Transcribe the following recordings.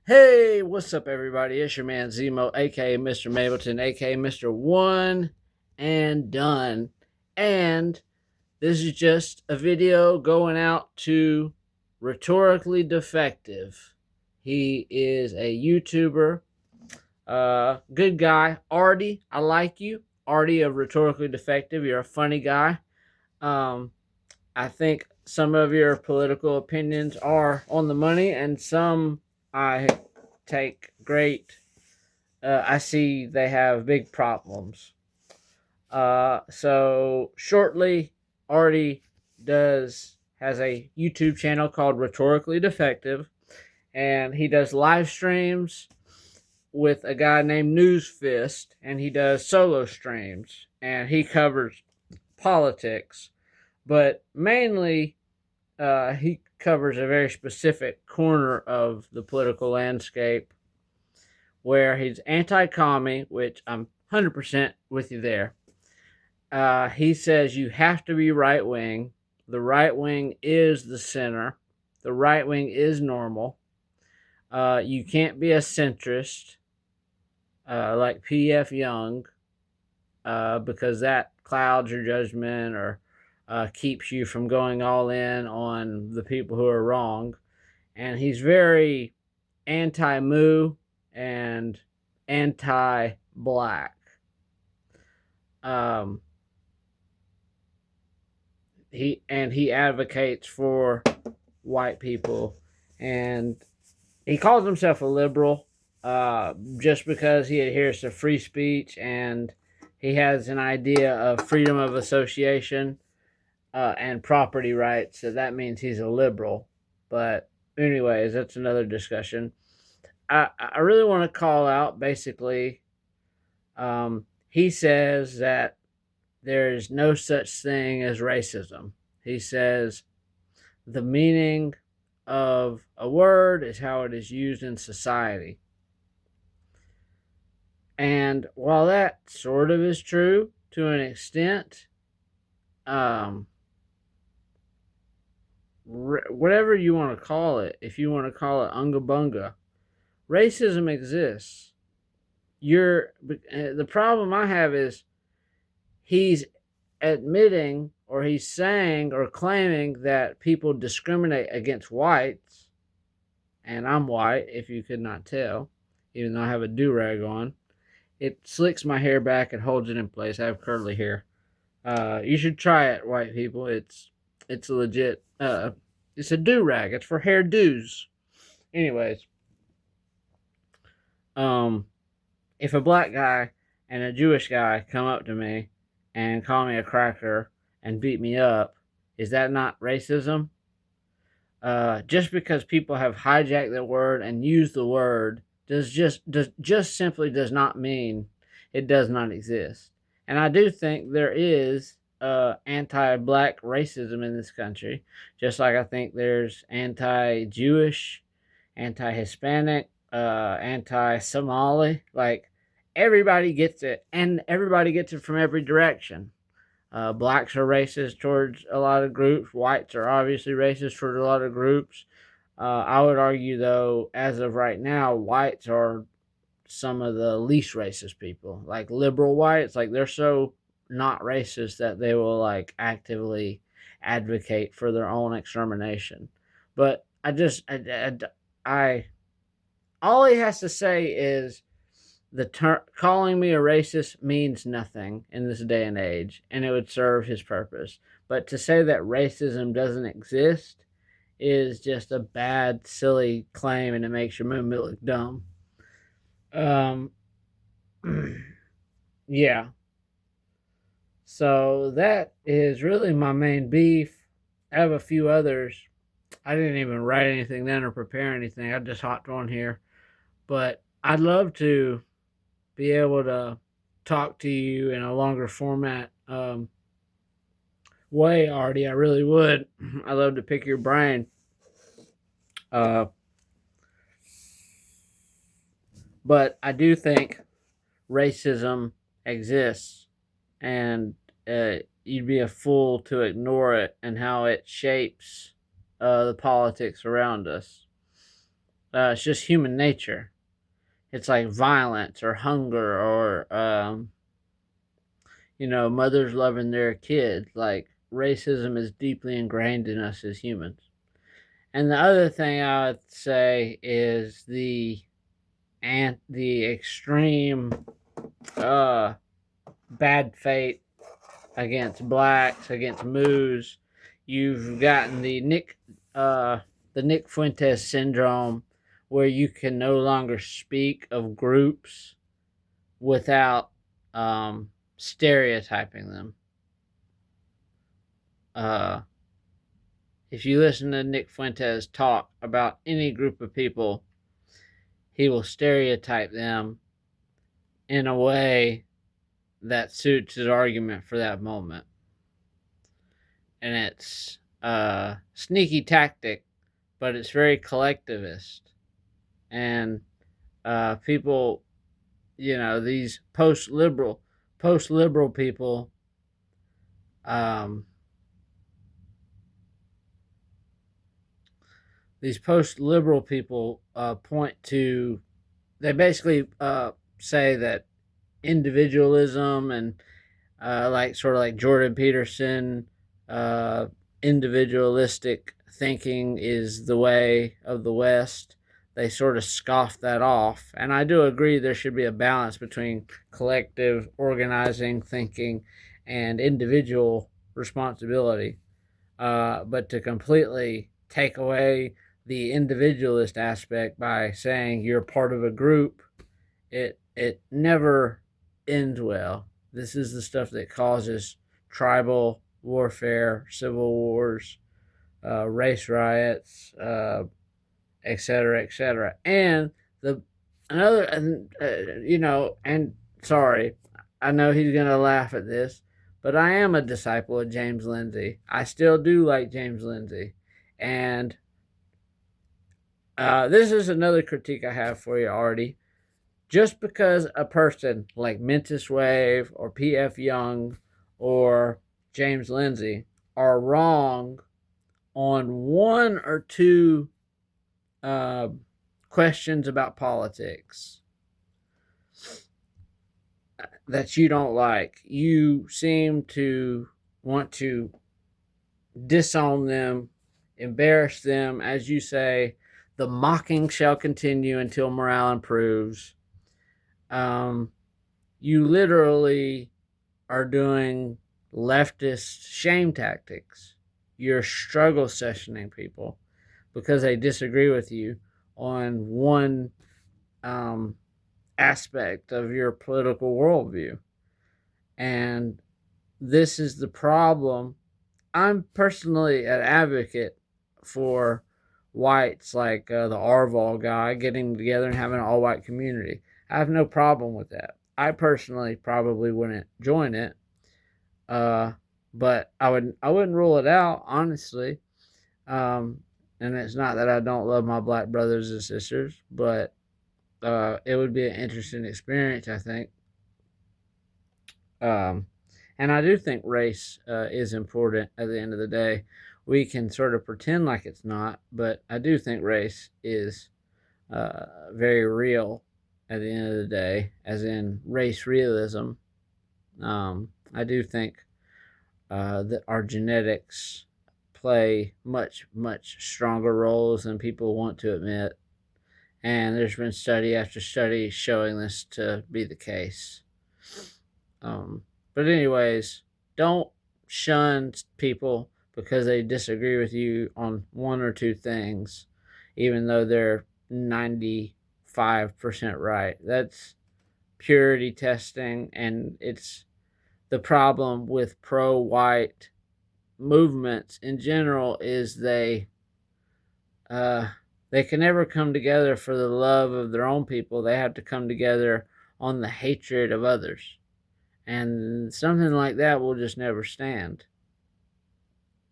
Hey, what's up, everybody? It's your man Zemo, aka Mr. Mableton, aka Mr. One and Done. And this is just a video going out to Rhetorically Defective. He is a YouTuber, good guy. ArDy, I like you. ArDy of Rhetorically Defective, you're a funny guy. Um, I think some of your political opinions are on the money, and some I take great. I see they have big problems. So shortly, ArDy has a YouTube channel called Rhetorically Defective, and he does live streams with a guy named NewsFist, and he does solo streams, and he covers politics, but mainly he covers a very specific corner of the political landscape where he's anti-commie, which I'm 100% with you there. He says you have to be right wing. The right wing is the center. The right wing is normal. You can't be a centrist like P.F. Young because that clouds your judgment or keeps you from going all in on the people who are wrong. And he's very anti-moo and anti-black. Um, he advocates for white people, and he calls himself a liberal just because he adheres to free speech, and he has an idea of freedom of association and property rights. So that means he's a liberal. But anyways, that's another discussion. I really want to call out basically. He says that there is no such thing as racism. He says the meaning of a word is how it is used in society. And while that sort of is true to an extent, whatever you want to call it, if you want to call it unga bunga, racism exists. The problem I have is he's admitting or he's saying or claiming that people discriminate against whites, and I'm white, if you could not tell, even though I have a do-rag on. It slicks my hair back and holds it in place. I have curly hair. You should try it, white people. It's legit. It's a do-rag. It's for hairdos. Anyways, if a black guy and a Jewish guy come up to me and call me a cracker and beat me up, is that not racism? Just because people have hijacked the word and used the word just simply does not mean it does not exist. And I do think there is anti-black racism in this country, just like I think there's anti-Jewish, anti-Hispanic, anti-Somali. Like everybody gets it, and everybody gets it from every direction. Blacks are racist towards a lot of groups. Whites are obviously racist towards a lot of groups. I would argue, though, as of right now, whites are some of the least racist people. Like liberal whites, like they're so not racist that they will like actively advocate for their own extermination. But I all he has to say is the term calling me a racist means nothing in this day and age, and it would serve his purpose. But to say that racism doesn't exist is just a bad, silly claim, and it makes your movement look dumb. Um, yeah. So that is really my main beef. I have a few others. I didn't even write anything then or prepare anything. I just hopped on here. But I'd love to be able to talk to you in a longer format way, ArDy. I really would. I love to pick your brain. Uh, but I do think racism exists, and you'd be a fool to ignore it and how it shapes the politics around us. it's just human nature. It's like violence or hunger or mothers loving their kids. Like racism is deeply ingrained in us as humans. And the other thing I would say is the extreme uh, bad fate against blacks, against Moors. You've gotten the Nick Fuentes syndrome, where you can no longer speak of groups without stereotyping them. Uh, if you listen to Nick Fuentes talk about any group of people, he will stereotype them in a way that suits his argument for that moment. And it's a sneaky tactic, but it's very collectivist. And people, these post-liberal people, point to, they basically say that individualism and sort of like Jordan Peterson, individualistic thinking is the way of the West. They sort of scoff that off. And I do agree there should be a balance between collective organizing thinking and individual responsibility. But to completely take away the individualist aspect by saying you're part of a group, it never ends well. This is the stuff that causes tribal warfare, civil wars, race riots, etc., etc. And and sorry, I know he's gonna laugh at this, but I am a disciple of James Lindsay. I still do like James Lindsay, and this is another critique I have for you, ArDy. Just because a person like Mentis Wave or P.F. Young or James Lindsay are wrong on one or two questions about politics that you don't like, you seem to want to disown them, embarrass them, as you say, the mocking shall continue until morale improves. You literally are doing leftist shame tactics. You're struggle sessioning people because they disagree with you on one aspect of your political worldview. And this is the problem. I'm personally an advocate for whites like the Arval guy getting together and having an all-white community. I have no problem with that. I personally probably wouldn't join it, but I wouldn't rule it out, honestly. And it's not that I don't love my black brothers and sisters, but it would be an interesting experience, I think. And I do think race is important at the end of the day. We can sort of pretend like it's not, but I do think race is very real at the end of the day, as in race realism. I do think that our genetics play much, much stronger roles than people want to admit. And there's been study after study showing this to be the case. But anyways, don't shun people because they disagree with you on one or two things, even though they're 95% right. That's purity testing, and it's the problem with pro-white movements in general is they can never come together for the love of their own people. They have to come together on the hatred of others. And something like that will just never stand.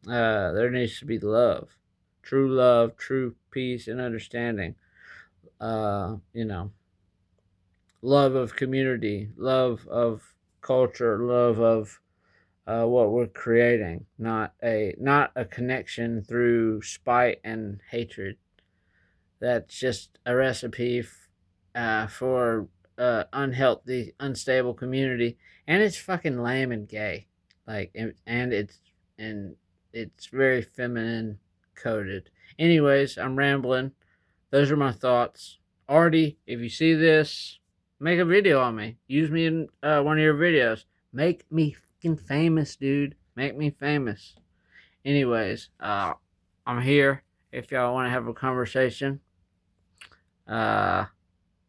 There needs to be love, true peace and understanding. Love of community, love of culture, love of what we're creating, not a connection through spite and hatred. that's just a recipe for unhealthy, unstable community, and it's fucking lame and gay, like, and it's very feminine coded. Anyways, I'm rambling. Those are my thoughts. ArDy, if you see this, make a video on me. Use me in one of your videos. Make me fucking famous, dude. Make me famous. Anyways, I'm here. If y'all want to have a conversation, uh,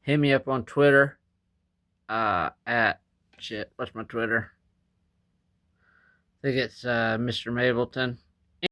hit me up on Twitter. At shit. What's my Twitter? I think it's Mr. Mableton.